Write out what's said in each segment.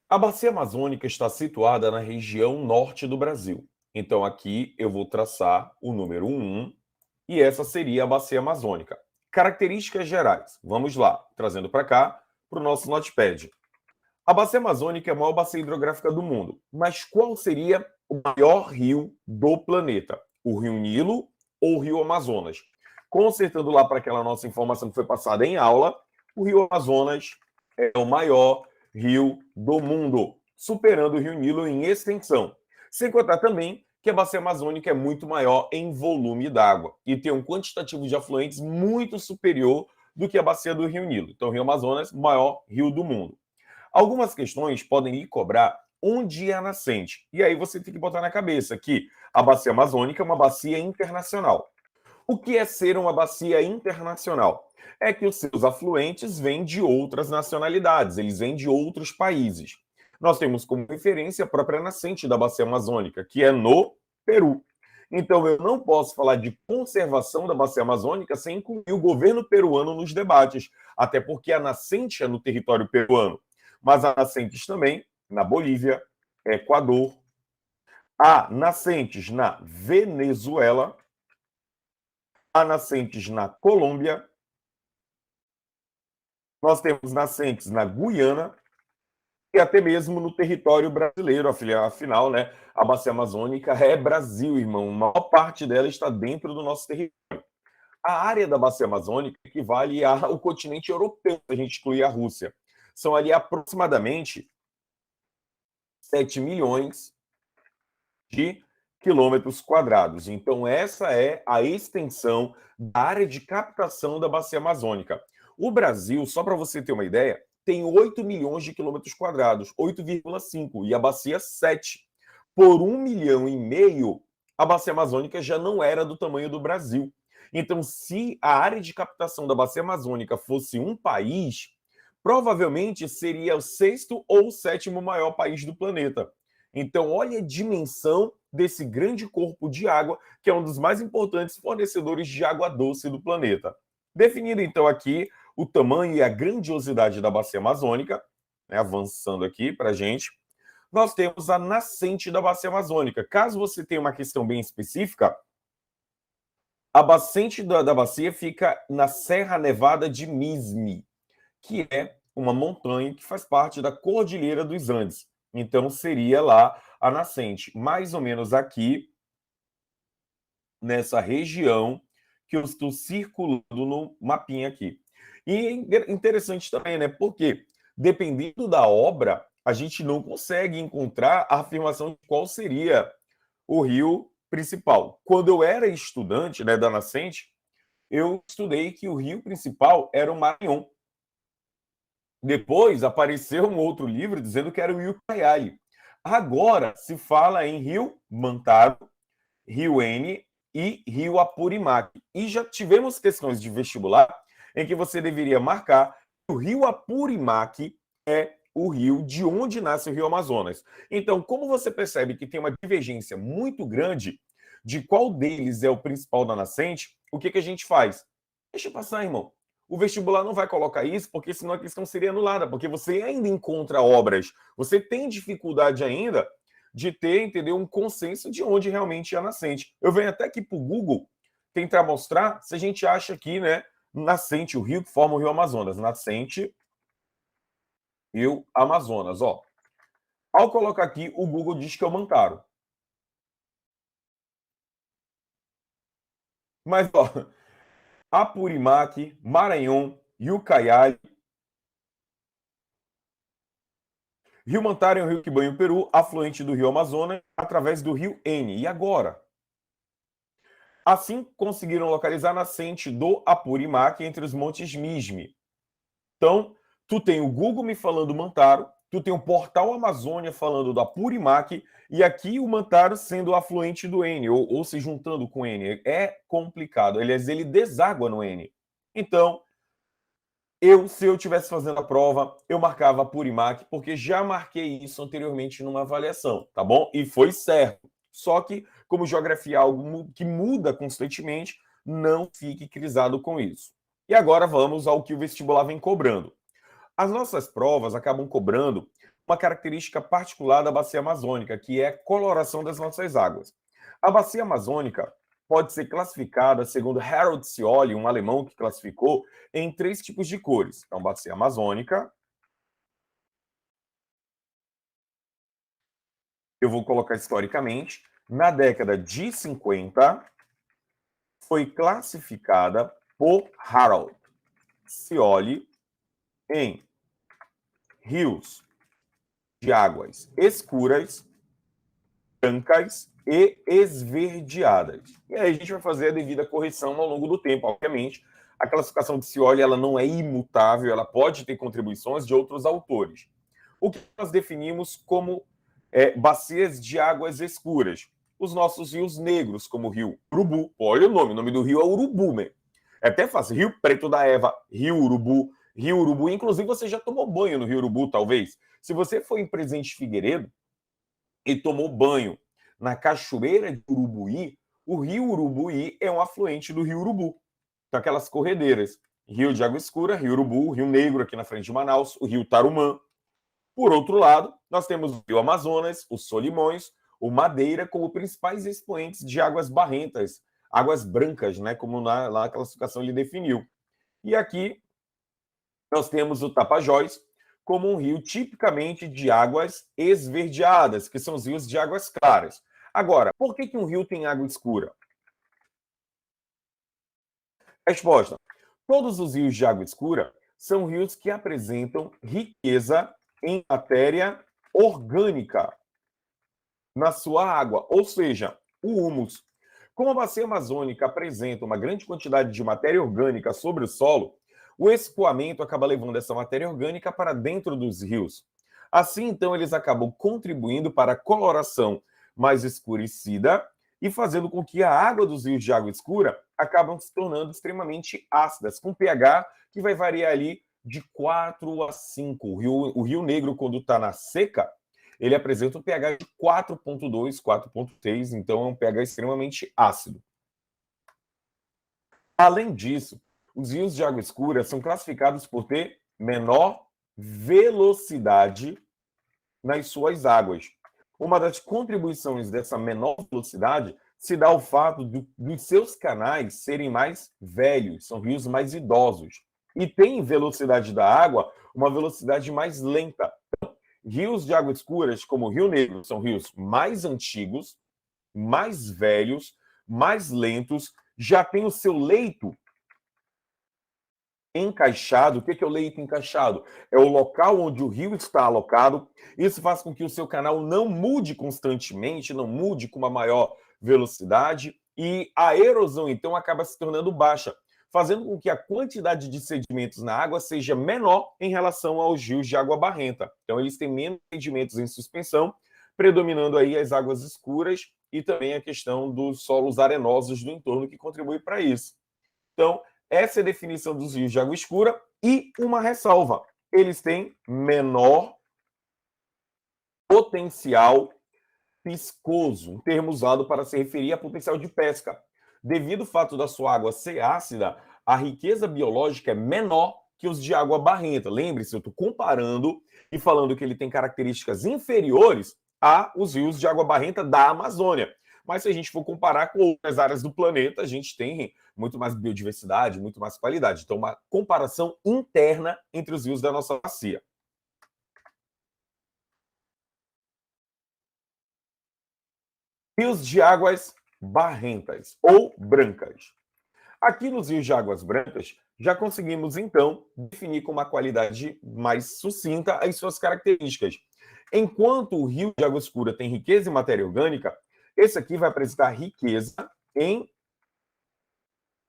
A bacia amazônica está situada na região norte do Brasil. Então, aqui eu vou traçar o número 1, e essa seria a bacia amazônica. Características gerais. Vamos lá, trazendo para cá, para o nosso notepad. A bacia amazônica é a maior bacia hidrográfica do mundo. Mas qual seria o maior rio do planeta? O Rio Nilo ou o Rio Amazonas? Consertando lá para aquela nossa informação que foi passada em aula, o Rio Amazonas é o maior rio do mundo, superando o Rio Nilo em extensão. Sem contar também que a bacia amazônica é muito maior em volume d'água e tem um quantitativo de afluentes muito superior do que a bacia do Rio Nilo. Então, o Rio Amazonas, maior rio do mundo. Algumas questões podem lhe cobrar onde é a nascente. E aí você tem que botar na cabeça que a bacia amazônica é uma bacia internacional. O que é ser uma bacia internacional? É que os seus afluentes vêm de outras nacionalidades, eles vêm de outros países. Nós temos como referência a própria nascente da bacia amazônica, que é no Peru. Então, eu não posso falar de conservação da bacia amazônica sem incluir o governo peruano nos debates, até porque a nascente é no território peruano, mas há nascentes também na Bolívia, Equador, há nascentes na Venezuela, há nascentes na Colômbia, nós temos nascentes na Guiana e até mesmo no território brasileiro. Afinal, né, a bacia amazônica é Brasil, irmão. A maior parte dela está dentro do nosso território. A área da bacia amazônica equivale ao continente europeu, se a gente excluir a Rússia. São ali aproximadamente 7 milhões de quilômetros quadrados. Então, essa é a extensão da área de captação da bacia amazônica. O Brasil, só para você ter uma ideia, tem 8 milhões de quilômetros quadrados, 8,5, e a bacia 7. Por 1,5 milhão, a bacia amazônica já não era do tamanho do Brasil. Então, se a área de captação da bacia amazônica fosse um país, provavelmente seria o sexto ou sétimo maior país do planeta. Então, olha a dimensão desse grande corpo de água, que é um dos mais importantes fornecedores de água doce do planeta. Definido, então, aqui o tamanho e a grandiosidade da bacia amazônica, né, avançando aqui para a gente, nós temos a nascente da bacia amazônica. Caso você tenha uma questão bem específica, a nascente da bacia fica na Serra Nevada de Mismi, que é uma montanha que faz parte da Cordilheira dos Andes. Então, seria lá a nascente, mais ou menos aqui, nessa região que eu estou circulando no mapinha aqui. E é interessante também, né? Porque, dependendo da obra, a gente não consegue encontrar a afirmação de qual seria o rio principal. Quando eu era estudante, né, da nascente, eu estudei que o rio principal era o Maranhão. Depois apareceu um outro livro dizendo que era o Rio Ucayali. Agora se fala em Rio Mantaro, Rio N e Rio Apurimac. E já tivemos questões de vestibular em que você deveria marcar que o Rio Apurimac é o rio de onde nasce o Rio Amazonas. Então, como você percebe que tem uma divergência muito grande de qual deles é o principal da nascente, o que a gente faz? Deixa passar, irmão. O vestibular não vai colocar isso, porque senão a questão seria anulada, porque você ainda encontra obras, você tem dificuldade ainda de ter, entendeu, um consenso de onde realmente é a nascente. Eu venho até aqui para o Google tentar mostrar se a gente acha aqui, né, nascente, o rio que forma o Rio Amazonas, nascente, Rio Amazonas, ó. Ao colocar aqui, o Google diz que é o Mantaro. Mas, ó, Apurimac, Maranhão, Ucayali. Rio Mantaro é um rio que banha o Peru, afluente do Rio Amazonas, através do Rio N. E agora? Assim, conseguiram localizar a nascente do Apurimac entre os montes Mismi. Então, tu tem o Google me falando Mantaro, tu tem o portal Amazônia falando do Apurimac, e aqui o Mantaro sendo o afluente do N, ou se juntando com o N. É complicado. Aliás, ele deságua no N. Então, se eu estivesse fazendo a prova, eu marcava Apurimac, porque já marquei isso anteriormente numa avaliação, tá bom? E foi certo. Só que, como geografia é algo que muda constantemente, não fique crisado com isso. E agora vamos ao que o vestibular vem cobrando. As nossas provas acabam cobrando uma característica particular da bacia amazônica, que é a coloração das nossas águas. A bacia amazônica pode ser classificada, segundo Harold Scioli, um alemão que classificou, em 3 tipos de cores. Então, bacia amazônica, eu vou colocar historicamente, na década de 50, foi classificada por Harold Scioli em rios de águas escuras, brancas e esverdeadas. E aí a gente vai fazer a devida correção ao longo do tempo, obviamente. A classificação de Scioli ela não é imutável, ela pode ter contribuições de outros autores. O que nós definimos como bacias de águas escuras? Os nossos rios negros, como o Rio Urubu. Olha o nome do rio é Urubu, né? É até fácil. Rio Preto da Eva, Rio Urubu, Rio Urubu. Inclusive, você já tomou banho no Rio Urubu, talvez. Se você foi em Presidente Figueiredo e tomou banho na cachoeira de Urubuí, o Rio Urubuí é um afluente do Rio Urubu. Então, aquelas corredeiras. Rio de Água Escura, Rio Urubu, Rio Negro aqui na frente de Manaus, o Rio Tarumã. Por outro lado, nós temos o Rio Amazonas, os Solimões, o Madeira como principais expoentes de águas barrentas, águas brancas, né, como na classificação ele definiu. E aqui nós temos o Tapajós como um rio tipicamente de águas esverdeadas, que são os rios de águas claras. Agora, por que um rio tem água escura? Resposta: todos os rios de água escura são rios que apresentam riqueza em matéria orgânica na sua água, ou seja, o humus. Como a bacia amazônica apresenta uma grande quantidade de matéria orgânica sobre o solo, o escoamento acaba levando essa matéria orgânica para dentro dos rios. Assim, então, eles acabam contribuindo para a coloração mais escurecida e fazendo com que a água dos rios de água escura acabam se tornando extremamente ácidas, com pH que vai variar ali de 4 a 5. O Rio Negro, quando está na seca, ele apresenta um pH de 4,2, 4,3, então é um pH extremamente ácido. Além disso, os rios de água escura são classificados por ter menor velocidade nas suas águas. Uma das contribuições dessa menor velocidade se dá ao fato dos seus canais serem mais velhos, são rios mais idosos. E tem velocidade da água uma velocidade mais lenta. Rios de água escuras, como o Rio Negro, são rios mais antigos, mais velhos, mais lentos, já tem o seu leito encaixado. O que é o leito encaixado? É o local onde o rio está alocado. Isso faz com que o seu canal não mude constantemente, não mude com uma maior velocidade, e a erosão, então, acaba se tornando baixa, fazendo com que a quantidade de sedimentos na água seja menor em relação aos rios de água barrenta. Então, eles têm menos sedimentos em suspensão, predominando aí as águas escuras e também a questão dos solos arenosos do entorno, que contribui para isso. Então, essa é a definição dos rios de água escura. E uma ressalva: eles têm menor potencial piscoso, um termo usado para se referir a potencial de pesca. Devido ao fato da sua água ser ácida, a riqueza biológica é menor que os de água barrenta. Lembre-se, eu estou comparando e falando que ele tem características inferiores aos rios de água barrenta da Amazônia. Mas se a gente for comparar com outras áreas do planeta, a gente tem muito mais biodiversidade, muito mais qualidade. Então, uma comparação interna entre os rios da nossa bacia. Rios de águas barrentas ou brancas. Aqui nos rios de águas brancas, já conseguimos, então, definir com uma qualidade mais sucinta as suas características. Enquanto o rio de água escura tem riqueza em matéria orgânica, esse aqui vai apresentar riqueza em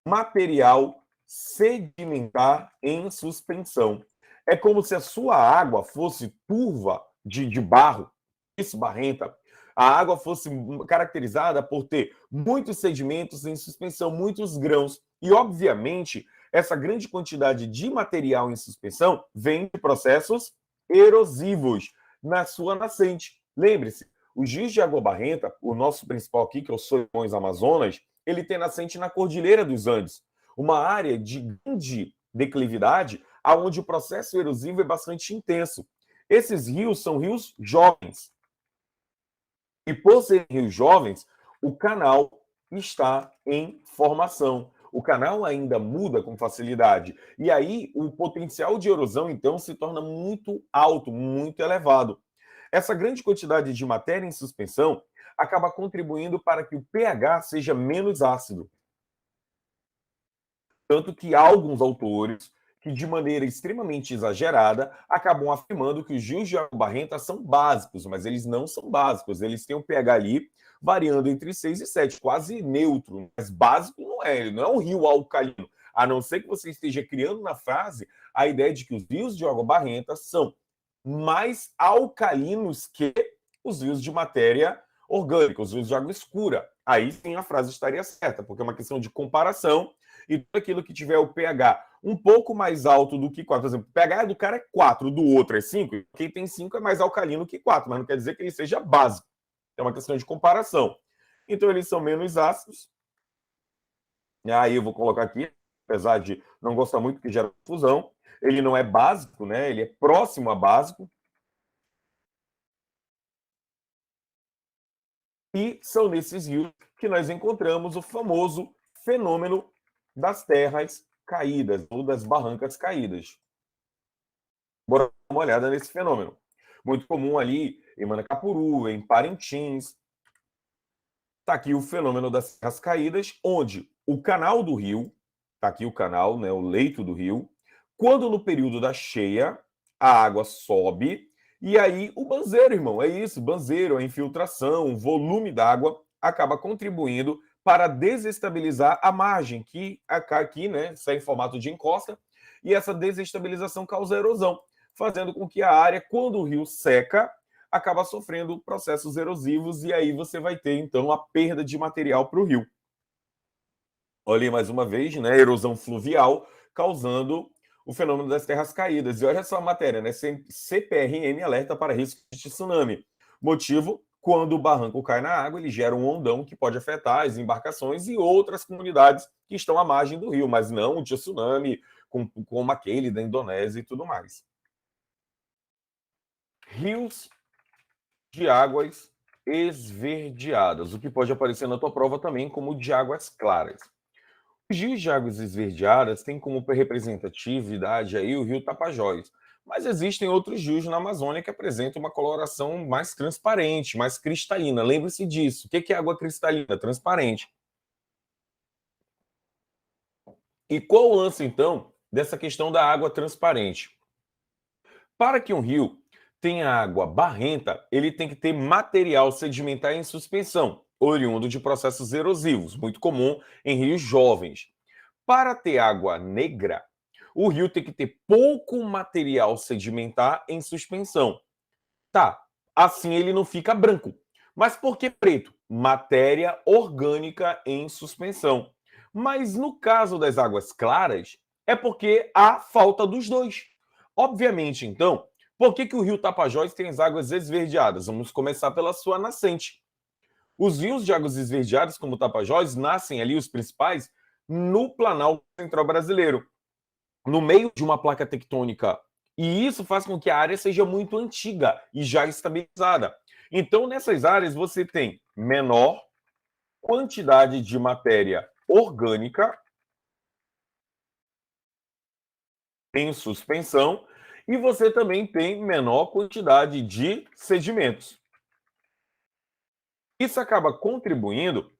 material sedimentar em suspensão. É como se a sua água fosse turva de barro, isso barrenta. A água fosse caracterizada por ter muitos sedimentos em suspensão, muitos grãos. E, obviamente, essa grande quantidade de material em suspensão vem de processos erosivos na sua nascente. Lembre-se, os rios de água barrenta, o nosso principal aqui, que é o Solimões Amazonas, ele tem nascente na Cordilheira dos Andes, uma área de grande declividade, onde o processo erosivo é bastante intenso. Esses rios são rios jovens. E por serem rios jovens, o canal está em formação. O canal ainda muda com facilidade. E aí o potencial de erosão, então, se torna muito alto, muito elevado. Essa grande quantidade de matéria em suspensão acaba contribuindo para que o pH seja menos ácido. Tanto que há alguns autores que, de maneira extremamente exagerada, acabam afirmando que os rios de água barrenta são básicos, mas eles não são básicos. Eles têm um pH ali variando entre 6 e 7, quase neutro. Mas básico não é, ele não é um rio alcalino. A não ser que você esteja criando na frase a ideia de que os rios de água barrenta são mais alcalinos que os rios de matéria orgânica, os rios de água escura. Aí sim a frase estaria certa, porque é uma questão de comparação e tudo aquilo que tiver o pH um pouco mais alto do que 4. Por exemplo, o pH do cara é 4, do outro é 5. Quem tem 5 é mais alcalino que 4, mas não quer dizer que ele seja básico. É uma questão de comparação. Então, eles são menos ácidos. Aí eu vou colocar aqui, apesar de não gostar muito que gera confusão, ele não é básico, né? Ele é próximo a básico. E são nesses rios que nós encontramos o famoso fenômeno das terras caídas ou das barrancas caídas. Bora dar uma olhada nesse fenômeno. Muito comum ali em Manacapuru, em Parintins. Está aqui o fenômeno das terras caídas, onde o canal do rio, está aqui o canal, né, o leito do rio, quando no período da cheia, a água sobe, e aí o banzeiro, irmão, é isso, banzeiro, a infiltração, o volume d'água acaba contribuindo para desestabilizar a margem, que aqui, né, sai em formato de encosta, e essa desestabilização causa erosão, fazendo com que a área, quando o rio seca, acaba sofrendo processos erosivos e aí você vai ter, então, a perda de material para o rio. Olha aí mais uma vez, né? Erosão fluvial causando o fenômeno das terras caídas. E olha só a matéria, né? CPRM alerta para risco de tsunami. Motivo, quando o barranco cai na água, ele gera um ondão que pode afetar as embarcações e outras comunidades que estão à margem do rio, mas não um tsunami como aquele da Indonésia e tudo mais. Rios de águas esverdeadas, o que pode aparecer na tua prova também como de águas claras. Os rios de águas esverdeadas têm como representatividade aí o rio Tapajós, mas existem outros rios na Amazônia que apresentam uma coloração mais transparente, mais cristalina. Lembre-se disso. O que é água cristalina? Transparente. E qual o lance, então, dessa questão da água transparente? Para que um rio tenha água barrenta, ele tem que ter material sedimentar em suspensão, oriundo de processos erosivos, muito comum em rios jovens. Para ter água negra, o rio tem que ter pouco material sedimentar em suspensão. Tá, assim ele não fica branco. Mas por que preto? Matéria orgânica em suspensão. Mas no caso das águas claras, é porque há falta dos dois. Obviamente, então, por que o rio Tapajós tem as águas esverdeadas? Vamos começar pela sua nascente. Os rios de águas esverdeadas, como o Tapajós, nascem ali, os principais, no Planalto Central Brasileiro, no meio de uma placa tectônica. E isso faz com que a área seja muito antiga e já estabilizada. Então, nessas áreas, você tem menor quantidade de matéria orgânica em suspensão e você também tem menor quantidade de sedimentos. Isso acaba contribuindo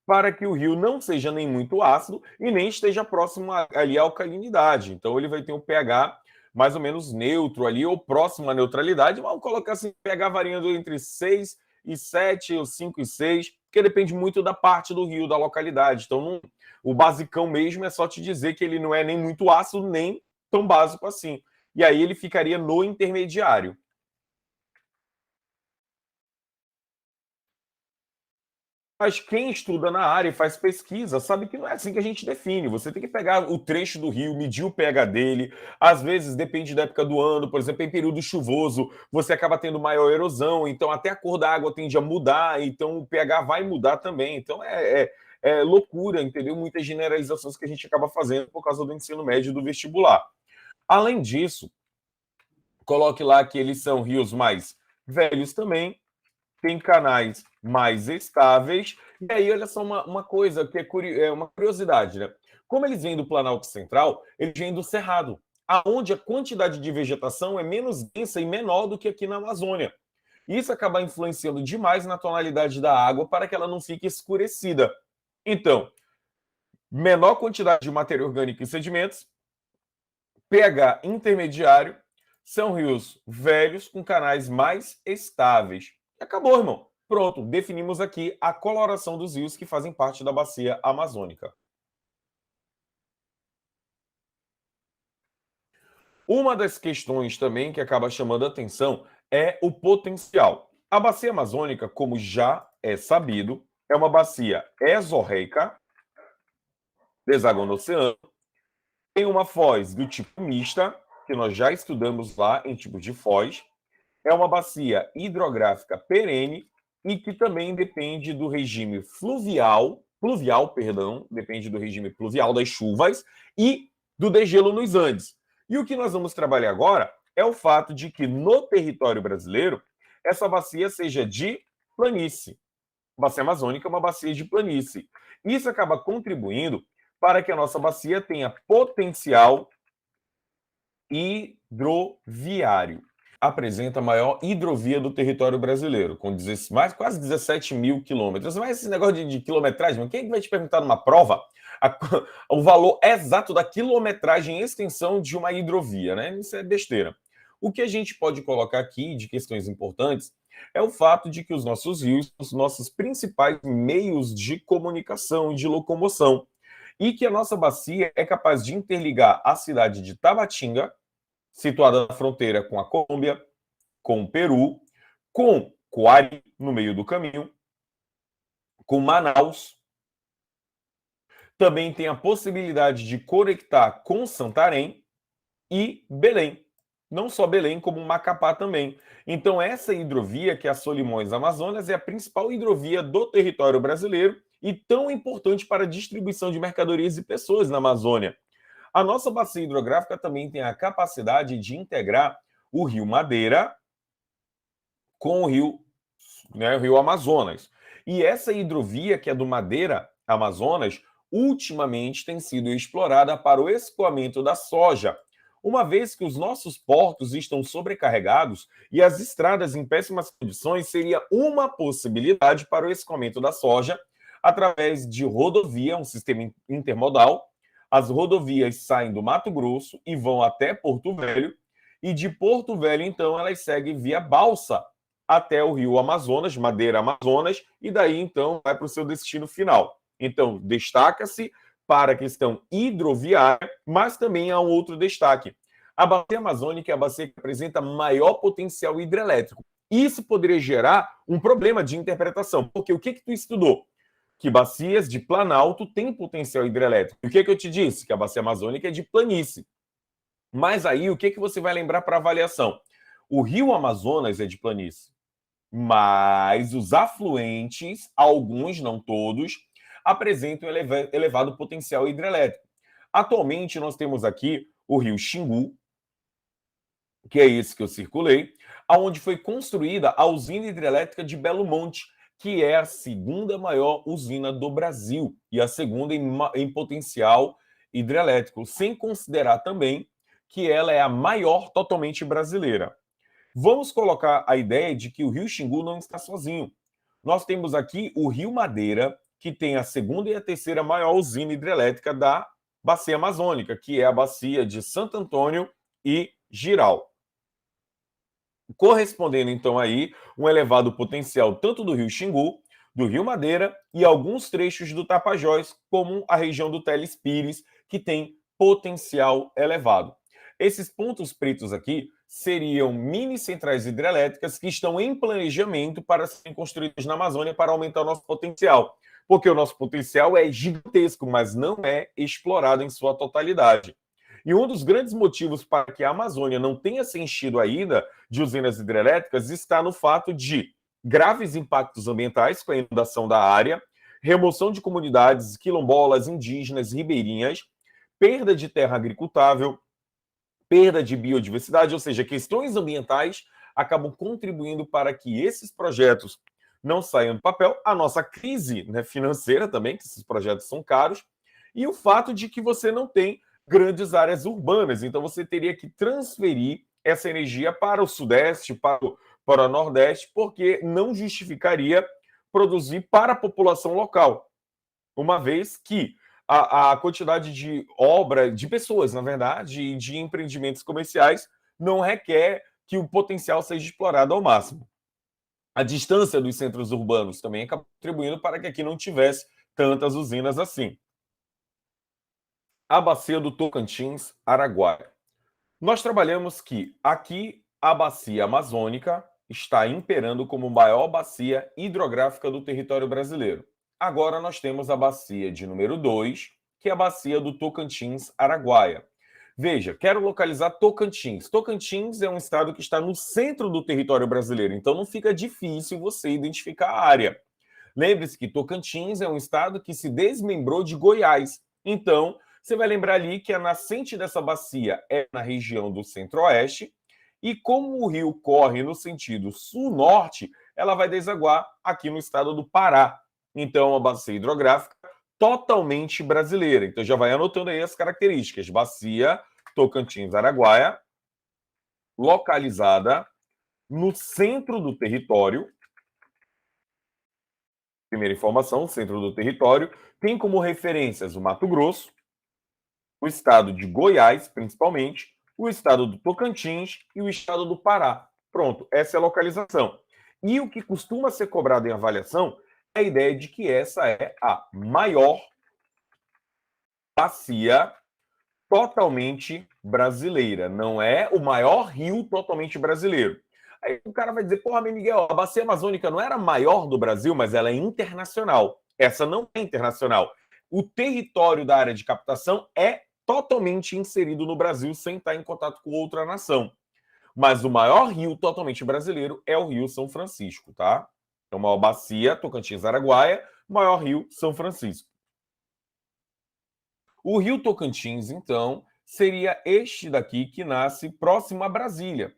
para que o rio não seja nem muito ácido e nem esteja próximo ali à alcalinidade. Então ele vai ter um pH mais ou menos neutro ali, ou próximo à neutralidade. Vamos colocar assim, pH variando entre 6 e 7, ou 5 e 6, porque depende muito da parte do rio, da localidade. Então não, o basicão mesmo é só te dizer que ele não é nem muito ácido, nem tão básico assim. E aí ele ficaria no intermediário. Mas quem estuda na área e faz pesquisa sabe que não é assim que a gente define. Você tem que pegar o trecho do rio, medir o pH dele. Às vezes, depende da época do ano. Por exemplo, em período chuvoso, você acaba tendo maior erosão. Então, até a cor da água tende a mudar. Então, o pH vai mudar também. Então, é loucura, entendeu? Muitas generalizações que a gente acaba fazendo por causa do ensino médio e do vestibular. Além disso, Coloque lá que eles são rios mais velhos também, tem canais mais estáveis. E aí, olha só uma coisa que é uma curiosidade, né? Como eles vêm do Planalto Central, eles vêm do Cerrado, aonde a quantidade de vegetação é menos densa e menor do que aqui na Amazônia. Isso acaba influenciando demais na tonalidade da água para que ela não fique escurecida. Então, menor quantidade de matéria orgânica e sedimentos, pH intermediário, são rios velhos com canais mais estáveis. Acabou, irmão. Pronto, definimos aqui a coloração dos rios que fazem parte da bacia amazônica. Uma das questões também que acaba chamando a atenção é o potencial. A bacia amazônica, como já é sabido, é uma bacia exorreica, deságua no oceano, tem uma foz do tipo mista, que nós já estudamos lá em tipos de foz, é uma bacia hidrográfica perene e que também depende do regime depende do regime pluvial das chuvas e do degelo nos Andes. E o que nós vamos trabalhar agora é o fato de que no território brasileiro essa bacia seja de planície. A bacia amazônica é uma bacia de planície. Isso acaba contribuindo para que a nossa bacia tenha potencial hidroviário. Apresenta a maior hidrovia do território brasileiro, com quase 17 mil quilômetros. Mas esse negócio de quilometragem, quem é que vai te perguntar numa prova o valor exato da quilometragem e extensão de uma hidrovia, né? Isso é besteira. O que a gente pode colocar aqui de questões importantes é o fato de que os nossos rios são os nossos principais meios de comunicação e de locomoção. E que a nossa bacia é capaz de interligar a cidade de Tabatinga, situada na fronteira com a Colômbia, com o Peru, com Coari, no meio do caminho, com Manaus. Também tem a possibilidade de conectar com Santarém e Belém. Não só Belém, como Macapá também. Então, essa hidrovia, que é a Solimões Amazonas, é a principal hidrovia do território brasileiro e tão importante para a distribuição de mercadorias e pessoas na Amazônia. A nossa bacia hidrográfica também tem a capacidade de integrar o Rio Madeira com o Rio Amazonas. E essa hidrovia, que é do Madeira Amazonas, ultimamente tem sido explorada para o escoamento da soja, uma vez que os nossos portos estão sobrecarregados e as estradas em péssimas condições, seria uma possibilidade para o escoamento da soja através de rodovia, um sistema intermodal. As rodovias saem do Mato Grosso e vão até Porto Velho, e de Porto Velho, então, elas seguem via balsa até o Rio Amazonas, Madeira Amazonas, e daí, então, vai para o seu destino final. Então, destaca-se para a questão hidroviária, mas também há um outro destaque. A bacia amazônica é a bacia que apresenta maior potencial hidrelétrico. Isso poderia gerar um problema de interpretação, porque o que tu estudou? Que bacias de planalto têm potencial hidrelétrico. E o que eu te disse? Que a bacia amazônica é de planície. Mas aí, o que você vai lembrar para avaliação? O rio Amazonas é de planície, mas os afluentes, alguns, não todos, apresentam elevado potencial hidrelétrico. Atualmente, nós temos aqui o rio Xingu, que é esse que eu circulei, onde foi construída a usina hidrelétrica de Belo Monte, que é a segunda maior usina do Brasil e a segunda em potencial hidrelétrico, sem considerar também que ela é a maior totalmente brasileira. Vamos colocar a ideia de que o rio Xingu não está sozinho. Nós temos aqui o rio Madeira, que tem a segunda e a terceira maior usina hidrelétrica da bacia amazônica, que é a bacia de Santo Antônio e Giral. Correspondendo, então, aí, um elevado potencial tanto do rio Xingu, do rio Madeira e alguns trechos do Tapajós, como a região do Teles Pires, que tem potencial elevado. Esses pontos pretos aqui seriam mini centrais hidrelétricas que estão em planejamento para serem construídas na Amazônia para aumentar o nosso potencial. Porque o nosso potencial é gigantesco, mas não é explorado em sua totalidade. E um dos grandes motivos para que a Amazônia não tenha se enchido ainda de usinas hidrelétricas está no fato de graves impactos ambientais com a inundação da área, remoção de comunidades quilombolas, indígenas, ribeirinhas, perda de terra agricultável, perda de biodiversidade, ou seja, questões ambientais acabam contribuindo para que esses projetos não saiam do papel, a nossa crise, né, financeira também, que esses projetos são caros, e o fato de que você não tem grandes áreas urbanas, então você teria que transferir essa energia para o Sudeste, para o Nordeste, porque não justificaria produzir para a população local, uma vez que a quantidade de obra, de pessoas, na verdade, e de empreendimentos comerciais não requer que o potencial seja explorado ao máximo. A distância dos centros urbanos também acaba contribuindo para que aqui não tivesse tantas usinas assim. A bacia do Tocantins, Araguaia. Nós trabalhamos que aqui a bacia amazônica está imperando como maior bacia hidrográfica do território brasileiro. Agora nós temos a bacia de número 2, que é a bacia do Tocantins, Araguaia. Veja, quero localizar Tocantins. Tocantins é um estado que está no centro do território brasileiro, então não fica difícil você identificar a área. Lembre-se que Tocantins é um estado que se desmembrou de Goiás. Então, você vai lembrar ali que a nascente dessa bacia é na região do centro-oeste, e como o rio corre no sentido sul-norte, ela vai desaguar aqui no estado do Pará. Então, é uma bacia hidrográfica totalmente brasileira. Então, já vai anotando aí as características. Bacia Tocantins-Araguaia, localizada no centro do território. Primeira informação, centro do território, tem como referências o Mato Grosso, o estado de Goiás, principalmente, o estado do Tocantins e o estado do Pará. Pronto, essa é a localização. E o que costuma ser cobrado em avaliação é a ideia de que essa é a maior bacia totalmente brasileira. Não é o maior rio totalmente brasileiro. Aí o cara vai dizer, porra, Miguel, a bacia amazônica não era a maior do Brasil, mas ela é internacional. Essa não é internacional. O território da área de captação é totalmente inserido no Brasil sem estar em contato com outra nação. Mas o maior rio totalmente brasileiro é o Rio São Francisco, tá? É uma bacia, Tocantins-Araguaia, maior rio, São Francisco. O rio Tocantins, então, seria este daqui que nasce próximo a Brasília.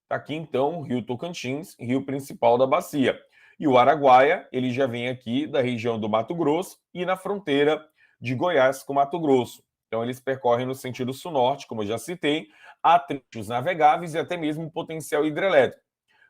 Aqui, então, o rio Tocantins, rio principal da bacia. E o Araguaia, ele já vem aqui da região do Mato Grosso e na fronteira de Goiás com Mato Grosso. Então, eles percorrem no sentido sul-norte, como eu já citei, há trechos navegáveis e até mesmo potencial hidrelétrico.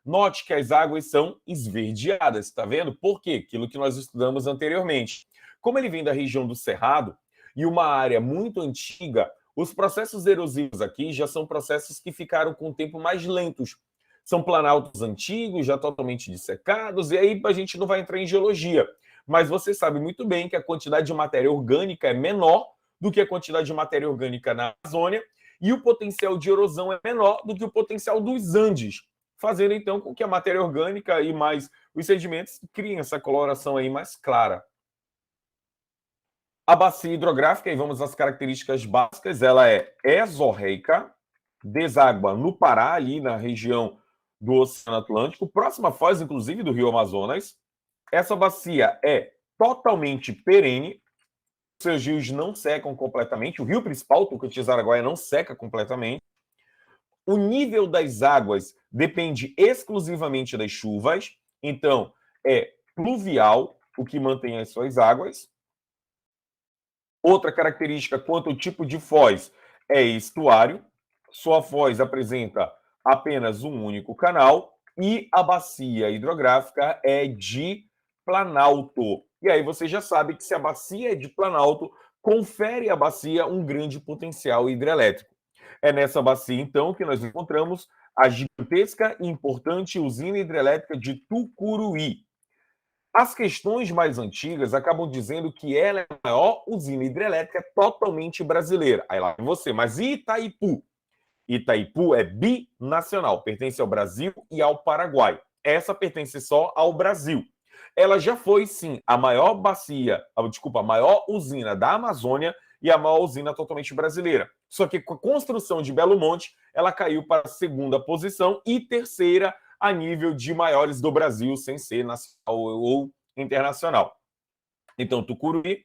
Note que as águas são esverdeadas, está vendo? Por quê? Aquilo que nós estudamos anteriormente. Como ele vem da região do Cerrado e uma área muito antiga, os processos erosivos aqui já são processos que ficaram com o tempo mais lentos. São planaltos antigos, já totalmente dissecados, e aí a gente não vai entrar em geologia. Mas você sabe muito bem que a quantidade de matéria orgânica é menor do que a quantidade de matéria orgânica na Amazônia, e o potencial de erosão é menor do que o potencial dos Andes, fazendo então com que a matéria orgânica e mais os sedimentos criem essa coloração aí mais clara. A bacia hidrográfica, e vamos às características básicas, ela é exorreica, deságua no Pará, ali na região do Oceano Atlântico, próxima à foz, inclusive, do Rio Amazonas. Essa bacia é totalmente perene, seus rios não secam completamente, o rio principal, Tocantins-Araguaia, não seca completamente. O nível das águas depende exclusivamente das chuvas, então é pluvial o que mantém as suas águas. Outra característica quanto ao tipo de foz é estuário. Sua foz apresenta apenas um único canal e a bacia hidrográfica é de planalto. E aí você já sabe que se a bacia é de planalto, confere à bacia um grande potencial hidrelétrico. É nessa bacia, então, que nós encontramos a gigantesca e importante usina hidrelétrica de Tucuruí. As questões mais antigas acabam dizendo que ela é a maior usina hidrelétrica totalmente brasileira. Aí lá vem você, mas e Itaipu? Itaipu é binacional, pertence ao Brasil e ao Paraguai. Essa pertence só ao Brasil. Ela já foi, sim, a maior bacia, a maior usina da Amazônia e a maior usina totalmente brasileira. Só que com a construção de Belo Monte, ela caiu para a segunda posição e terceira a nível de maiores do Brasil, sem ser nacional ou internacional. Então, Tucuruí,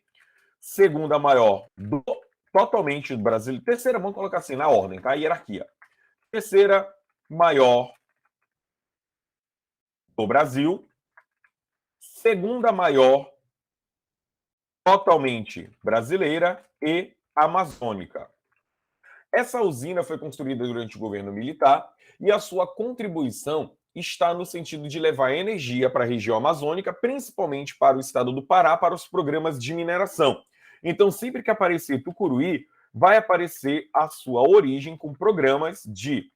segunda maior do totalmente brasileira. Terceira, vamos colocar assim, na ordem, tá? Hierarquia. Terceira maior do Brasil. Segunda maior totalmente brasileira e amazônica. Essa usina foi construída durante o governo militar e a sua contribuição está no sentido de levar energia para a região amazônica, principalmente para o estado do Pará, para os programas de mineração. Então, sempre que aparecer Tucuruí, vai aparecer a sua origem com programas de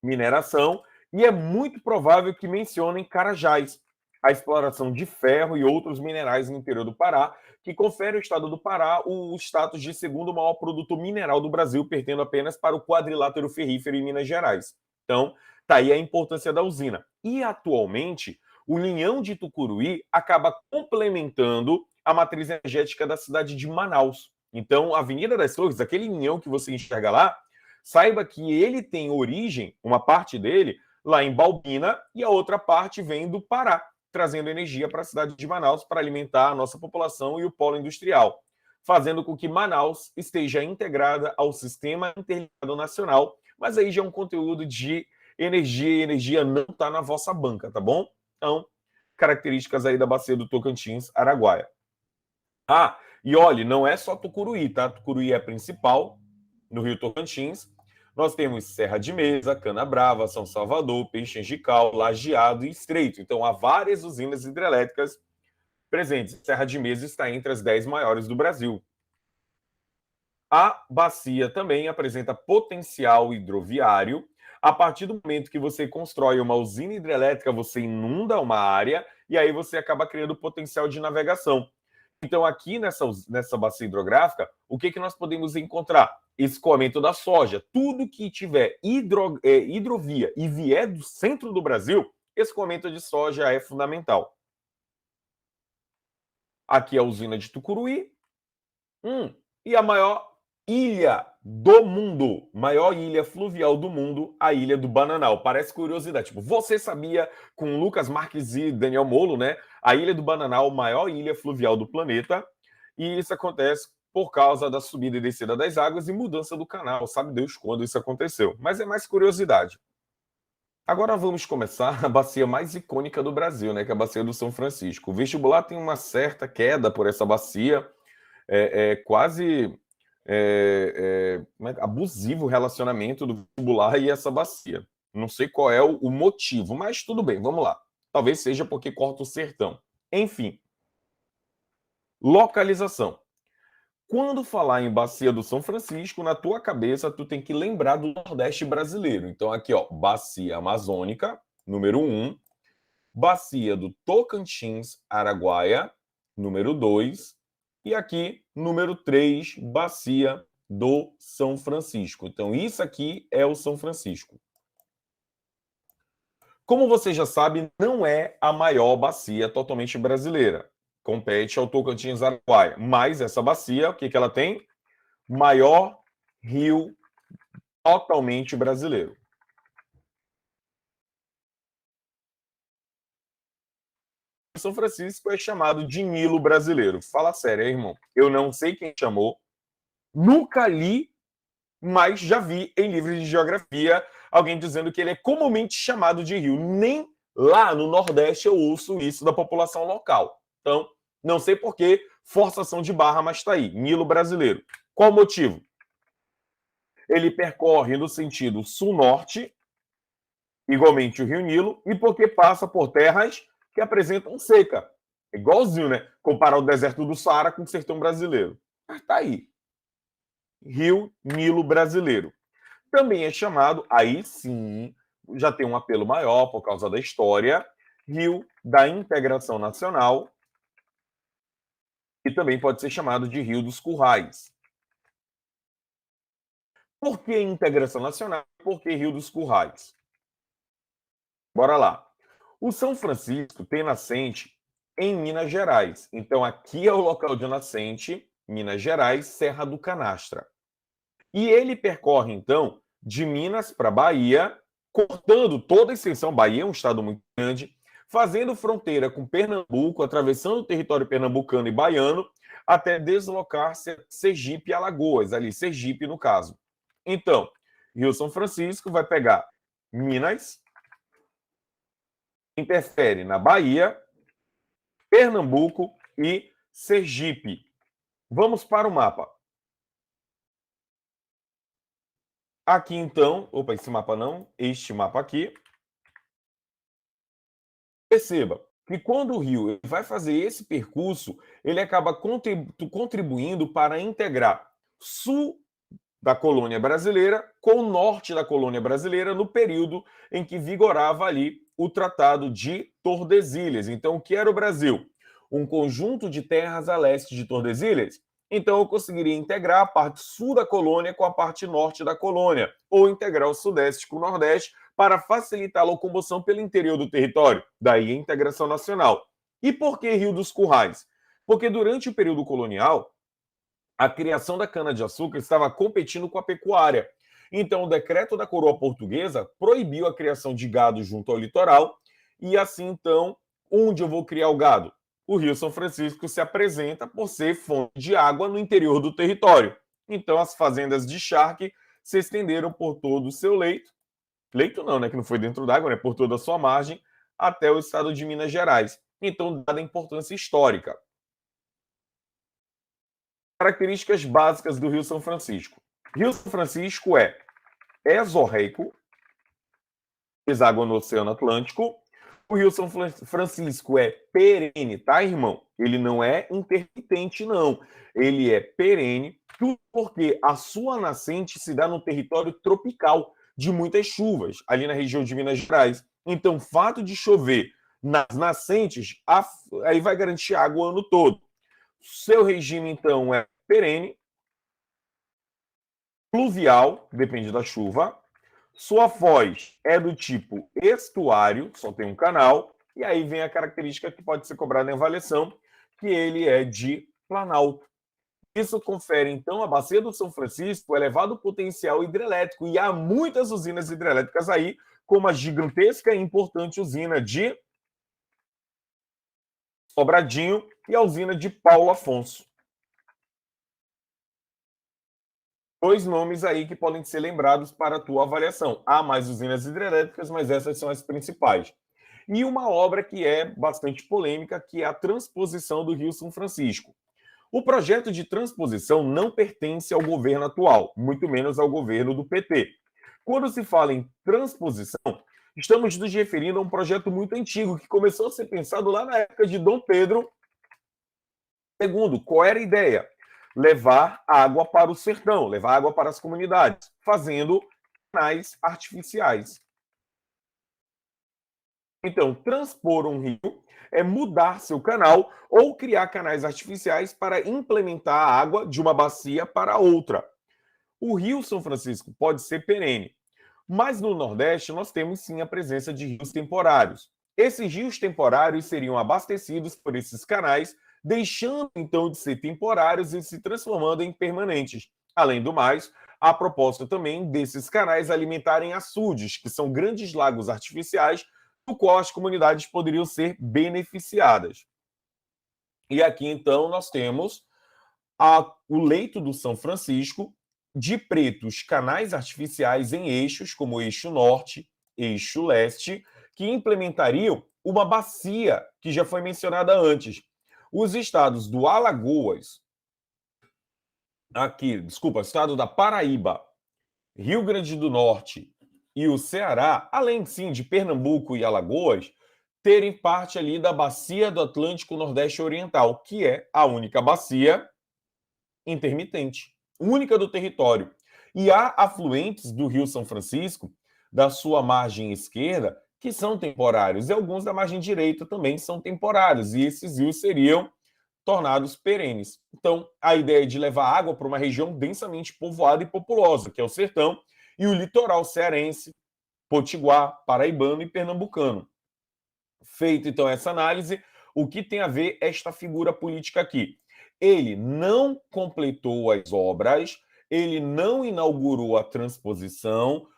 mineração e é muito provável que mencionem Carajás, a exploração de ferro e outros minerais no interior do Pará, que confere ao estado do Pará o status de segundo maior produto mineral do Brasil, perdendo apenas para o quadrilátero ferrífero em Minas Gerais. Então, tá aí a importância da usina. E, atualmente, o linhão de Tucuruí acaba complementando a matriz energética da cidade de Manaus. Então, a Avenida das Torres, aquele linhão que você enxerga lá, saiba que ele tem origem, uma parte dele, lá em Balbina, e a outra parte vem do Pará, trazendo energia para a cidade de Manaus para alimentar a nossa população e o polo industrial, fazendo com que Manaus esteja integrada ao Sistema Interligado Nacional, mas aí já é um conteúdo de energia, e energia não está na vossa banca, tá bom? Então, características aí da bacia do Tocantins, Araguaia. Ah, e olha, não é só Tucuruí, tá? Tucuruí é a principal, no Rio Tocantins. Nós temos Serra de Mesa, Canabrava, São Salvador, Peixe Angical, Lajeado e Estreito. Então, há várias usinas hidrelétricas presentes. Serra de Mesa está entre as 10 maiores do Brasil. A bacia também apresenta potencial hidroviário. A partir do momento que você constrói uma usina hidrelétrica, você inunda uma área e aí você acaba criando potencial de navegação. Então, aqui nessa bacia hidrográfica, o que nós podemos encontrar? Escoamento da soja. Tudo que tiver hidrovia e vier do centro do Brasil, escoamento de soja é fundamental. Aqui é a usina de Tucuruí. E a maior ilha do mundo, maior ilha fluvial do mundo, a Ilha do Bananal. Parece curiosidade. Tipo, você sabia, com Lucas Marques e Daniel Molo, né? A Ilha do Bananal, maior ilha fluvial do planeta. E isso acontece por causa da subida e descida das águas e mudança do canal. Sabe Deus quando isso aconteceu. Mas é mais curiosidade. Agora vamos começar a bacia mais icônica do Brasil, né? Que é a bacia do São Francisco. O vestibular tem uma certa queda por essa bacia. Quase abusivo o relacionamento do vestibular e essa bacia. Não sei qual é o motivo, mas tudo bem, vamos lá. Talvez seja porque corta o sertão. Enfim. Localização. Quando falar em bacia do São Francisco, na tua cabeça, tu tem que lembrar do Nordeste brasileiro. Então, aqui, ó, bacia amazônica, número 1. Bacia do Tocantins, Araguaia, número 2. E aqui, número 3, bacia do São Francisco. Então, isso aqui é o São Francisco. Como você já sabe, não é a maior bacia totalmente brasileira. Compete ao Tocantins, Araguaia. Mas essa bacia, o que ela tem? Maior rio totalmente brasileiro. São Francisco é chamado de Nilo brasileiro. Fala sério, hein, irmão? Eu não sei quem chamou, nunca li, mas já vi em livros de geografia alguém dizendo que ele é comumente chamado de rio. Nem lá no Nordeste eu ouço isso da população local. Então, não sei por que forçação de barra, mas está aí. Nilo brasileiro. Qual o motivo? Ele percorre no sentido sul-norte, igualmente o Rio Nilo, e porque passa por terras que apresentam seca. Igualzinho, né? Comparar o deserto do Saara com o sertão brasileiro. Mas tá aí. Rio Nilo brasileiro. Também é chamado, aí sim, já tem um apelo maior por causa da história, Rio da Integração Nacional, e também pode ser chamado de Rio dos Currais. Por que Integração Nacional? Por que Rio dos Currais? Bora lá. O São Francisco tem nascente em Minas Gerais. Então, aqui é o local de nascente, Minas Gerais, Serra do Canastra. E ele percorre, então, de Minas para Bahia, cortando toda a extensão. Bahia é um estado muito grande, fazendo fronteira com Pernambuco, atravessando o território pernambucano e baiano, até deslocar-se a Sergipe e Alagoas, ali, Sergipe no caso. Então, Rio São Francisco vai pegar Minas, interfere na Bahia, Pernambuco e Sergipe. Vamos para o mapa. Aqui, então, opa, esse mapa não, este mapa aqui. Perceba que quando o rio vai fazer esse percurso, ele acaba contribuindo para integrar sul da colônia brasileira com o norte da colônia brasileira no período em que vigorava ali o Tratado de Tordesilhas. Então, o que era o Brasil? Um conjunto de terras a leste de Tordesilhas? Então, eu conseguiria integrar a parte sul da colônia com a parte norte da colônia, ou integrar o sudeste com o nordeste para facilitar a locomoção pelo interior do território. Daí a integração nacional. E por que Rio dos Currais? Porque durante o período colonial, a criação da cana-de-açúcar estava competindo com a pecuária. Então, o decreto da coroa portuguesa proibiu a criação de gado junto ao litoral, e assim, então, onde eu vou criar o gado? O Rio São Francisco se apresenta por ser fonte de água no interior do território. Então, as fazendas de charque se estenderam por todo o seu leito não, né, que não foi dentro d'água, né, por toda a sua margem, até o estado de Minas Gerais. Então, dada a importância histórica. Características básicas do Rio São Francisco. Rio São Francisco é exorreico, deságua no Oceano Atlântico. O Rio São Francisco é perene, tá, irmão? Ele não é intermitente, não. Ele é perene, tudo porque a sua nascente se dá no território tropical, de muitas chuvas, ali na região de Minas Gerais. Então, o fato de chover nas nascentes, aí vai garantir água o ano todo. Seu regime, então, é perene, pluvial, depende da chuva. Sua foz é do tipo estuário, só tem um canal. E aí vem a característica que pode ser cobrada em avaliação, que ele é de planalto. Isso confere, então, à Bacia do São Francisco elevado potencial hidrelétrico. E há muitas usinas hidrelétricas aí, como a gigantesca e importante usina de Sobradinho e a usina de Paulo Afonso. Dois nomes aí que podem ser lembrados para a tua avaliação. Há mais usinas hidrelétricas, mas essas são as principais. E uma obra que é bastante polêmica, que é a transposição do Rio São Francisco. O projeto de transposição não pertence ao governo atual, muito menos ao governo do PT. Quando se fala em transposição, estamos nos referindo a um projeto muito antigo, que começou a ser pensado lá na época de Dom Pedro II. Qual era a ideia? Levar água para o sertão, levar água para as comunidades, fazendo canais artificiais. Então, transpor um rio é mudar seu canal ou criar canais artificiais para implementar a água de uma bacia para outra. O Rio São Francisco pode ser perene, mas no Nordeste nós temos sim a presença de rios temporários. Esses rios temporários seriam abastecidos por esses canais, deixando então de ser temporários e se transformando em permanentes. Além do mais, a proposta também desses canais alimentarem açudes, que são grandes lagos artificiais, do qual as comunidades poderiam ser beneficiadas. E aqui então nós temos o leito do São Francisco, de pretos canais artificiais em eixos, como o eixo norte, eixo leste, que implementariam uma bacia que já foi mencionada antes. Os estados do Alagoas, estado da Paraíba, Rio Grande do Norte e o Ceará, além sim de Pernambuco e Alagoas, terem parte ali da bacia do Atlântico Nordeste Oriental, que é a única bacia intermitente, única do território. E há afluentes do Rio São Francisco, da sua margem esquerda, que são temporários, e alguns da margem direita também são temporários, e esses rios seriam tornados perenes. Então, a ideia de levar água para uma região densamente povoada e populosa, que é o sertão, e o litoral cearense, potiguar, paraibano e pernambucano. Feito, então, essa análise, o que tem a ver esta figura política aqui? Ele não completou as obras, ele não inaugurou a transposição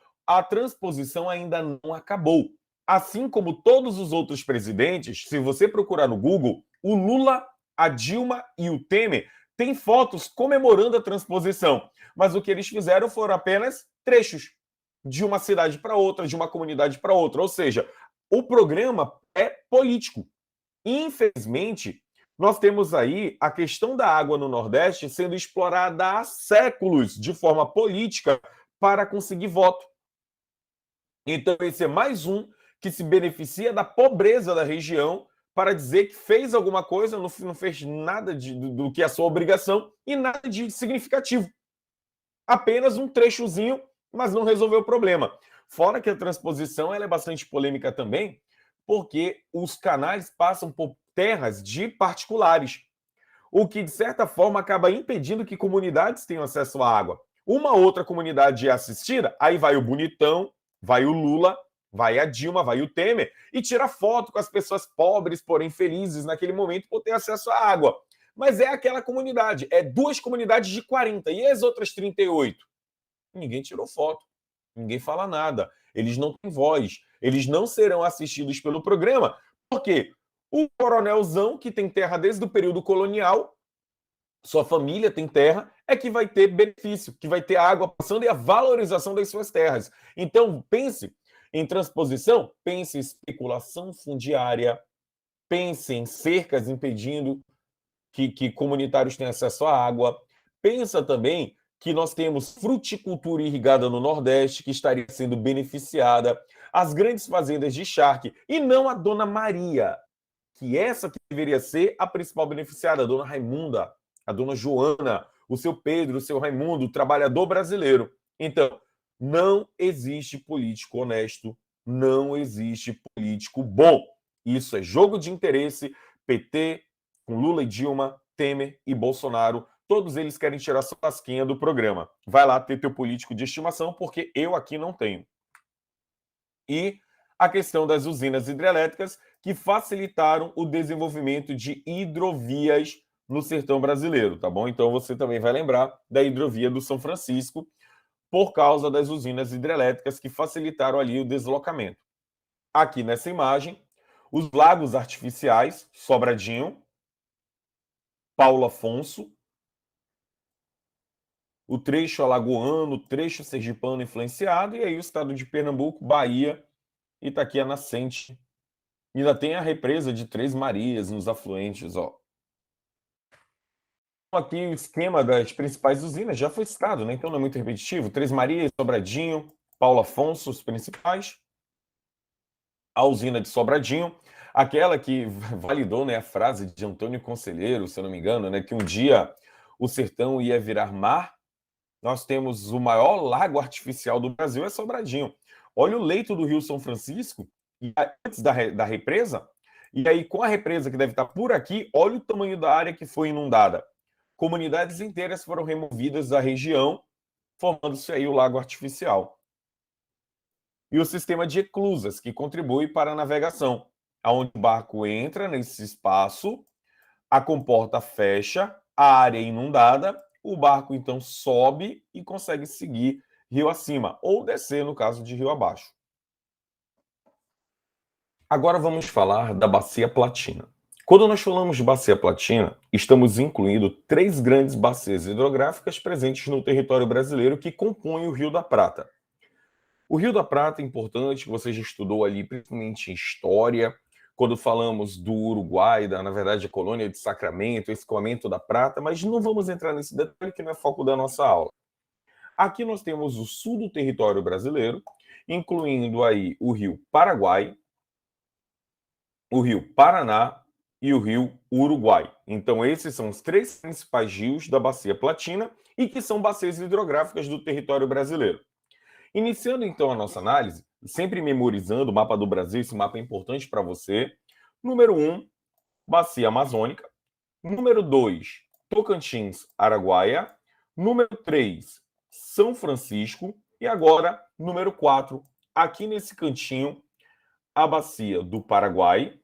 ainda não acabou. Assim como todos os outros presidentes, se você procurar no Google, o Lula, a Dilma e o Temer têm fotos comemorando a transposição. Mas o que eles fizeram foram apenas trechos de uma cidade para outra, de uma comunidade para outra. Ou seja, o programa é político. Infelizmente, nós temos aí a questão da água no Nordeste sendo explorada há séculos de forma política para conseguir voto. Então, esse é mais um que se beneficia da pobreza da região para dizer que fez alguma coisa, não fez nada do que é a sua obrigação e nada de significativo. Apenas um trechozinho, mas não resolveu o problema. Fora que a transposição ela é bastante polêmica também, porque os canais passam por terras de particulares, o que, de certa forma, acaba impedindo que comunidades tenham acesso à água. Uma outra comunidade é assistida, aí vai o bonitão, vai o Lula, vai a Dilma, vai o Temer, e tira foto com as pessoas pobres, porém felizes naquele momento por ter acesso à água. Mas é aquela comunidade, é 2 comunidades de 40, e as outras 38? Ninguém tirou foto, ninguém fala nada, eles não têm voz, eles não serão assistidos pelo programa, porque o coronelzão, que tem terra desde o período colonial, sua família tem terra, é que vai ter benefício, que vai ter água passando e a valorização das suas terras. Então, pense em transposição, pense em especulação fundiária, pense em cercas impedindo que comunitários tenham acesso à água. Pensa também que nós temos fruticultura irrigada no Nordeste, que estaria sendo beneficiada, as grandes fazendas de charque, e não a Dona Maria, que essa que deveria ser a principal beneficiada, a Dona Raimunda, a Dona Joana, o seu Pedro, o seu Raimundo, o trabalhador brasileiro. Então, não existe político honesto, não existe político bom. Isso é jogo de interesse, PT, com Lula e Dilma, Temer e Bolsonaro, todos eles querem tirar sua casquinha do programa. Vai lá ter teu político de estimação, porque eu aqui não tenho. E a questão das usinas hidrelétricas, que facilitaram o desenvolvimento de hidrovias no sertão brasileiro, tá bom? Então você também vai lembrar da hidrovia do São Francisco, por causa das usinas hidrelétricas que facilitaram ali o deslocamento. Aqui nessa imagem, os lagos artificiais, Sobradinho, Paulo Afonso, o trecho alagoano, o trecho sergipano influenciado, e aí o estado de Pernambuco, Bahia, e tá aqui a nascente. E ainda tem a represa de Três Marias nos afluentes, ó. Aqui o esquema das principais usinas já foi citado, né? Então não é muito repetitivo. Três Marias, Sobradinho, Paulo Afonso, os principais. A usina de Sobradinho, aquela que validou, né, a frase de Antônio Conselheiro, se eu não me engano, né, que um dia o sertão ia virar mar. Nós temos o maior lago artificial do Brasil, é Sobradinho. Olha o leito do Rio São Francisco, antes da represa, e aí com a represa que deve estar por aqui, olha o tamanho da área que foi inundada. Comunidades inteiras foram removidas da região, formando-se aí o lago artificial. E o sistema de eclusas, que contribui para a navegação, onde o barco entra nesse espaço, a comporta fecha, a área é inundada, o barco então sobe e consegue seguir rio acima, ou descer no caso de rio abaixo. Agora vamos falar da Bacia Platina. Quando nós falamos de Bacia Platina, estamos incluindo 3 grandes bacias hidrográficas presentes no território brasileiro que compõem o Rio da Prata. O Rio da Prata é importante, você já estudou ali, principalmente em história, quando falamos do Uruguai, na verdade, a colônia de Sacramento, escoamento da prata, mas não vamos entrar nesse detalhe que não é foco da nossa aula. Aqui nós temos o sul do território brasileiro, incluindo aí o rio Paraguai, o rio Paraná e o rio Uruguai. Então, esses são os 3 principais rios da Bacia Platina e que são bacias hidrográficas do território brasileiro. Iniciando então a nossa análise, sempre memorizando o mapa do Brasil, esse mapa é importante para você. Número 1, Bacia Amazônica. Número 2, Tocantins, Araguaia. Número 3, São Francisco. E agora, número 4, aqui nesse cantinho, a Bacia do Paraguai.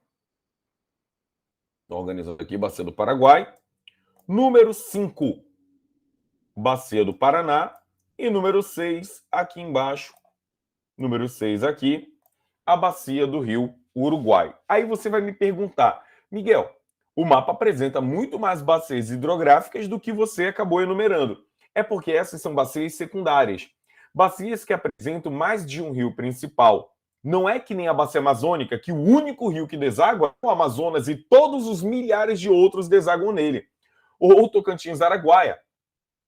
Estou organizando aqui, Bacia do Paraguai. Número 5, Bacia do Paraná. E número 6, aqui embaixo, número 6 aqui, a bacia do rio Uruguai. Aí você vai me perguntar, Miguel, o mapa apresenta muito mais bacias hidrográficas do que você acabou enumerando. É porque essas são bacias secundárias. Bacias que apresentam mais de um rio principal. Não é que nem a bacia amazônica, que o único rio que deságua é o Amazonas e todos os milhares de outros desaguam nele. Ou o Tocantins-Araguaia,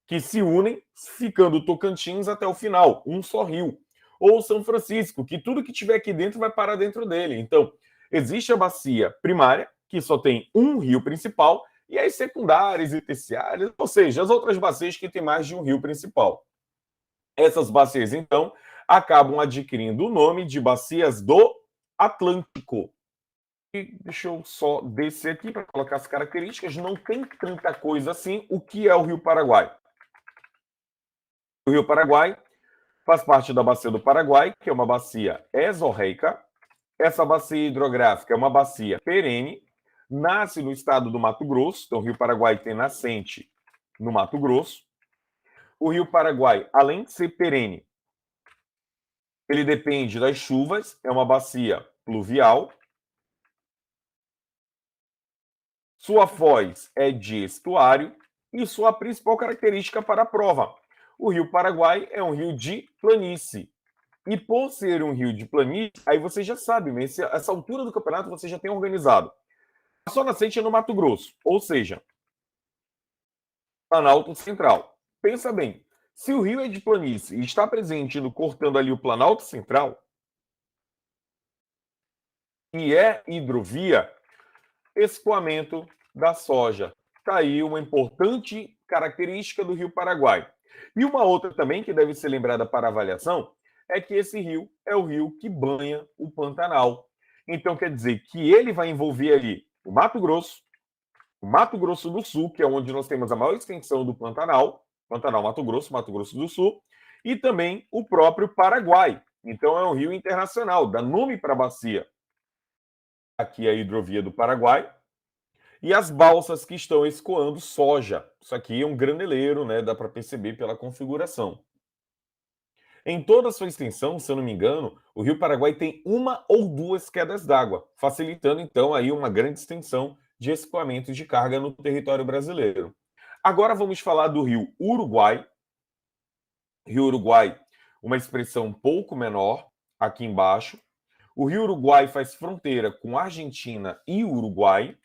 que se unem, ficando Tocantins até o final, um só rio. Ou São Francisco, que tudo que tiver aqui dentro vai parar dentro dele. Então, existe a bacia primária, que só tem um rio principal, e as secundárias e terciárias, ou seja, as outras bacias que têm mais de um rio principal. Essas bacias, então, acabam adquirindo o nome de bacias do Atlântico. E deixa eu só descer aqui para colocar as características. Não tem tanta coisa assim. O que é o Rio Paraguai? O Rio Paraguai faz parte da bacia do Paraguai, que é uma bacia exorreica. Essa bacia hidrográfica é uma bacia perene, nasce no estado do Mato Grosso, então o Rio Paraguai tem nascente no Mato Grosso. O Rio Paraguai, além de ser perene, ele depende das chuvas, é uma bacia pluvial. Sua foz é de estuário e sua principal característica para a prova. O Rio Paraguai é um rio de planície. E por ser um rio de planície, aí você já sabe, mas essa altura do campeonato você já tem organizado. A sua nascente é no Mato Grosso, ou seja, Planalto Central. Pensa bem, se o rio é de planície e está presente no cortando ali o Planalto Central, e é hidrovia, escoamento da soja. Está aí uma importante característica do Rio Paraguai. E uma outra também que deve ser lembrada para avaliação é que esse rio é o rio que banha o Pantanal. Então quer dizer que ele vai envolver ali o Mato Grosso do Sul, que é onde nós temos a maior extensão do Pantanal, Pantanal Mato Grosso do Sul, e também o próprio Paraguai. Então é um rio internacional, dá nome para a bacia. Aqui é a hidrovia do Paraguai, e as balsas que estão escoando soja. Isso aqui é um graneleiro, né? Dá para perceber pela configuração. Em toda a sua extensão, se eu não me engano, o Rio Paraguai tem uma ou duas quedas d'água, facilitando então aí uma grande extensão de escoamento de carga no território brasileiro. Agora vamos falar do Rio Uruguai. Rio Uruguai, uma expressão um pouco menor aqui embaixo. O Rio Uruguai faz fronteira com Argentina e Uruguai.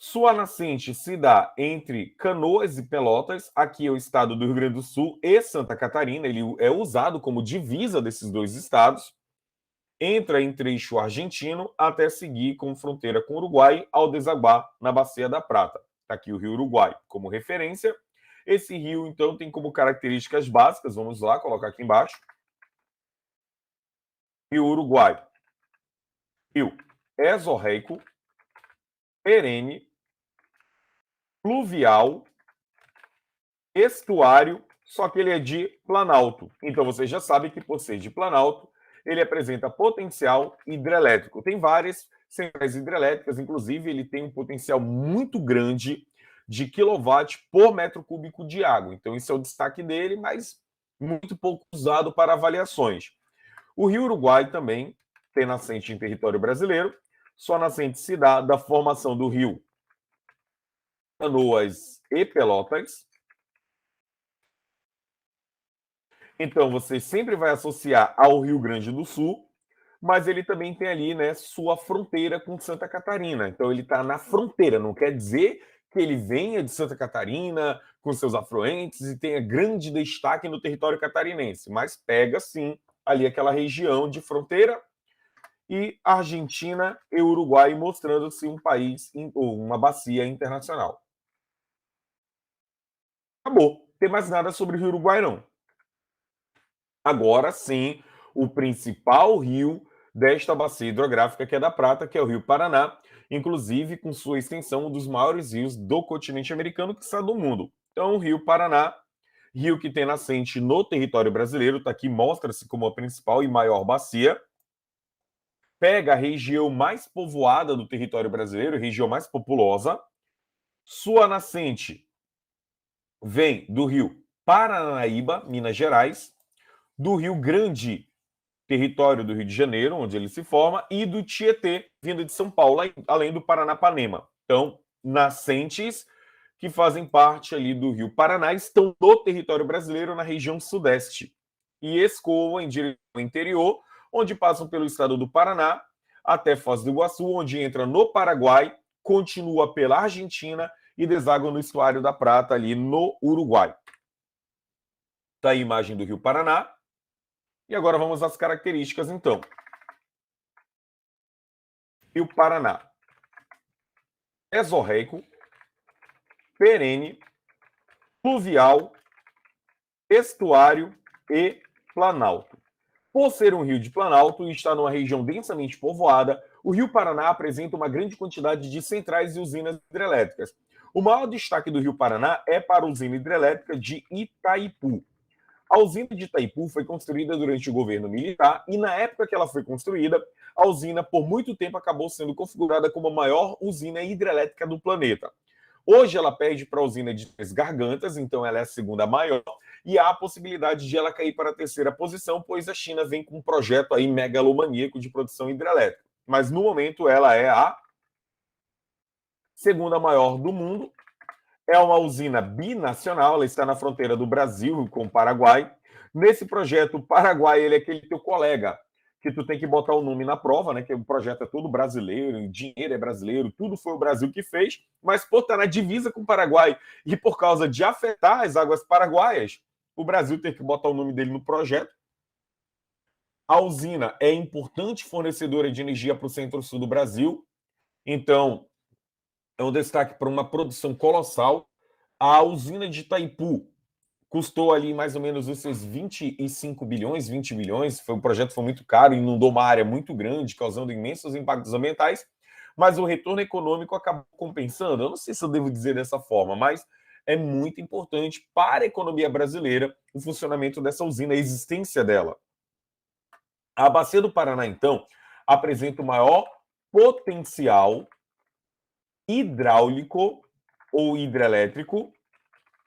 Sua nascente se dá entre Canoas e Pelotas, aqui é o estado do Rio Grande do Sul e Santa Catarina, ele é usado como divisa desses dois estados, entra em trecho argentino até seguir com fronteira com o Uruguai ao desaguar na Bacia da Prata. Está aqui o Rio Uruguai como referência. Esse rio, então, tem como características básicas, vamos lá, colocar aqui embaixo. Rio Uruguai, rio exorreico, perene, pluvial, estuário, só que ele é de planalto. Então você já sabe que por ser de planalto, ele apresenta potencial hidrelétrico. Tem várias centrais hidrelétricas, inclusive ele tem um potencial muito grande de quilowatt por metro cúbico de água. Então isso é o destaque dele, mas muito pouco usado para avaliações. O Rio Uruguai também tem nascente em território brasileiro. Sua nascente se dá da formação do rio Canoas e Pelotas. Então, você sempre vai associar ao Rio Grande do Sul, mas ele também tem ali, né, sua fronteira com Santa Catarina. Então, ele está na fronteira, não quer dizer que ele venha de Santa Catarina com seus afluentes e tenha grande destaque no território catarinense, mas pega, sim, ali aquela região de fronteira e Argentina e Uruguai, mostrando-se um país, ou uma bacia internacional. Acabou. Não tem mais nada sobre o Rio Uruguai, não. Agora sim, o principal rio desta bacia hidrográfica, que é da Prata, que é o Rio Paraná, inclusive com sua extensão, um dos maiores rios do continente americano, que está do mundo. Então, o Rio Paraná, rio que tem nascente no território brasileiro, está aqui, mostra-se como a principal e maior bacia. Pega a região mais povoada do território brasileiro, região mais populosa. Sua nascente vem do rio Paranaíba, Minas Gerais, do Rio Grande território do Rio de Janeiro, onde ele se forma, e do Tietê, vindo de São Paulo, além do Paranapanema. Então, nascentes que fazem parte ali do Rio Paraná estão no território brasileiro, na região sudeste, e escoam em direção ao interior, onde passam pelo estado do Paraná até Foz do Iguaçu, onde entra no Paraguai, continua pela Argentina e deságua no estuário da Prata, ali no Uruguai. Está aí a imagem do Rio Paraná. E agora vamos às características, então. Rio Paraná. Mesorreico, perene, pluvial, estuário e planalto. Por ser um rio de planalto e estar numa região densamente povoada, o Rio Paraná apresenta uma grande quantidade de centrais e usinas hidrelétricas. O maior destaque do Rio Paraná é para a usina hidrelétrica de Itaipu. A usina de Itaipu foi construída durante o governo militar e, na época que ela foi construída, a usina, por muito tempo, acabou sendo configurada como a maior usina hidrelétrica do planeta. Hoje ela perde para a usina de Três Gargantas, então ela é a segunda maior, e há a possibilidade de ela cair para a terceira posição, pois a China vem com um projeto aí megalomaníaco de produção hidrelétrica. Mas, no momento, ela é a segunda maior do mundo. É uma usina binacional, ela está na fronteira do Brasil com o Paraguai. Nesse projeto, o Paraguai ele é aquele teu colega, que tu tem que botar o nome na prova, né? Que o projeto é todo brasileiro, o dinheiro é brasileiro, tudo foi o Brasil que fez, mas por estar na divisa com o Paraguai e por causa de afetar as águas paraguaias, o Brasil tem que botar o nome dele no projeto. A usina é importante fornecedora de energia para o centro-sul do Brasil, então é um destaque para uma produção colossal. A usina de Itaipu custou ali mais ou menos os seus 25 bilhões, 20 bilhões. O projeto foi muito caro, inundou uma área muito grande, causando imensos impactos ambientais, mas o retorno econômico acabou compensando. Eu não sei se eu devo dizer dessa forma, mas é muito importante para a economia brasileira o funcionamento dessa usina, a existência dela. A Bacia do Paraná, então, apresenta o maior potencial hidráulico ou hidrelétrico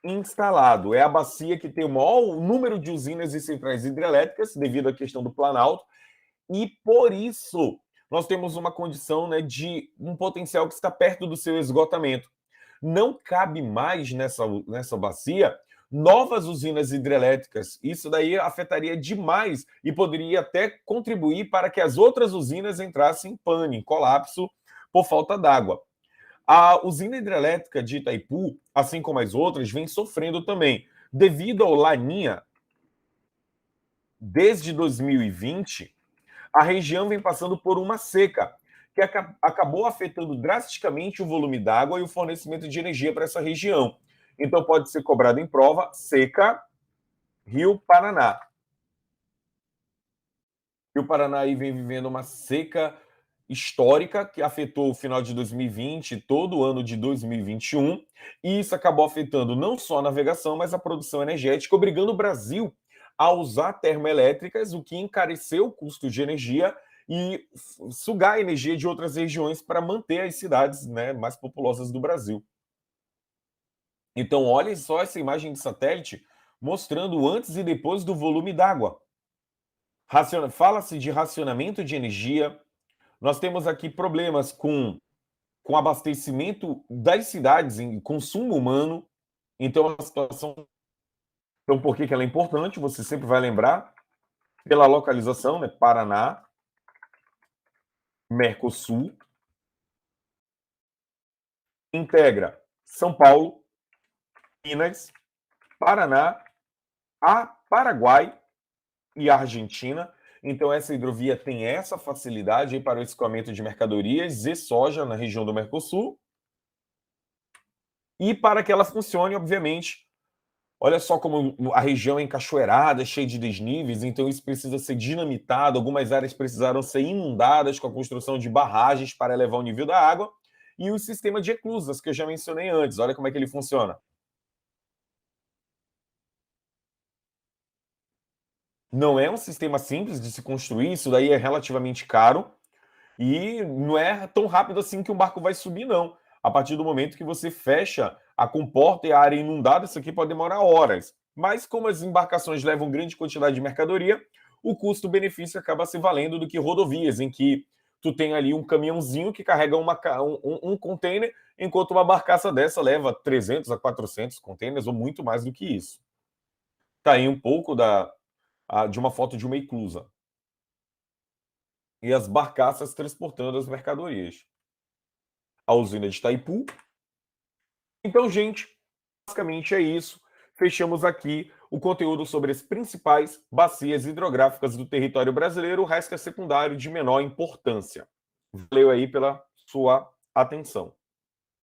instalado. É a bacia que tem o maior número de usinas e centrais hidrelétricas, devido à questão do Planalto, e por isso nós temos uma condição, né, de um potencial que está perto do seu esgotamento. Não cabe mais nessa bacia novas usinas hidrelétricas. Isso daí afetaria demais e poderia até contribuir para que as outras usinas entrassem em pane, em colapso, por falta d'água. A usina hidrelétrica de Itaipu, assim como as outras, vem sofrendo também. Devido ao Laninha, desde 2020, a região vem passando por uma seca, que acabou afetando drasticamente o volume d'água e o fornecimento de energia para essa região. Então, pode ser cobrado em prova seca, Rio Paraná. Rio Paraná aí vem vivendo uma seca histórica que afetou o final de 2020, todo o ano de 2021, e isso acabou afetando não só a navegação, mas a produção energética, obrigando o Brasil a usar termoelétricas, o que encareceu o custo de energia e sugar a energia de outras regiões para manter as cidades, né, mais populosas do Brasil. Então, olhem só essa imagem de satélite mostrando o antes e depois do volume d'água. Fala-se de racionamento de energia. Nós temos aqui problemas com abastecimento das cidades em consumo humano. Então, a situação. Então, por que ela é importante? Você sempre vai lembrar pela localização, né? Paraná, Mercosul, integra São Paulo, Minas, Paraná, Paraguai e Argentina. Então, essa hidrovia tem essa facilidade para o escoamento de mercadorias e soja na região do Mercosul. E para que ela funcione, obviamente, olha só como a região é encachoeirada, cheia de desníveis, então isso precisa ser dinamitado. Algumas áreas precisaram ser inundadas com a construção de barragens para elevar o nível da água. E o sistema de eclusas, que eu já mencionei antes, olha como é que ele funciona. Não é um sistema simples de se construir, isso daí é relativamente caro e não é tão rápido assim que um barco vai subir, não. A partir do momento que você fecha a comporta e a área inundada, isso aqui pode demorar horas. Mas como as embarcações levam grande quantidade de mercadoria, o custo-benefício acaba se valendo do que rodovias, em que tu tem ali um caminhãozinho que carrega um container, enquanto uma barcaça dessa leva 300 a 400 containers ou muito mais do que isso. Tá aí um pouco de uma foto de uma eclusa. E as barcaças transportando as mercadorias. A usina de Itaipu. Então, gente, basicamente é isso. Fechamos aqui o conteúdo sobre as principais bacias hidrográficas do território brasileiro. O resto é secundário de menor importância. Valeu aí pela sua atenção.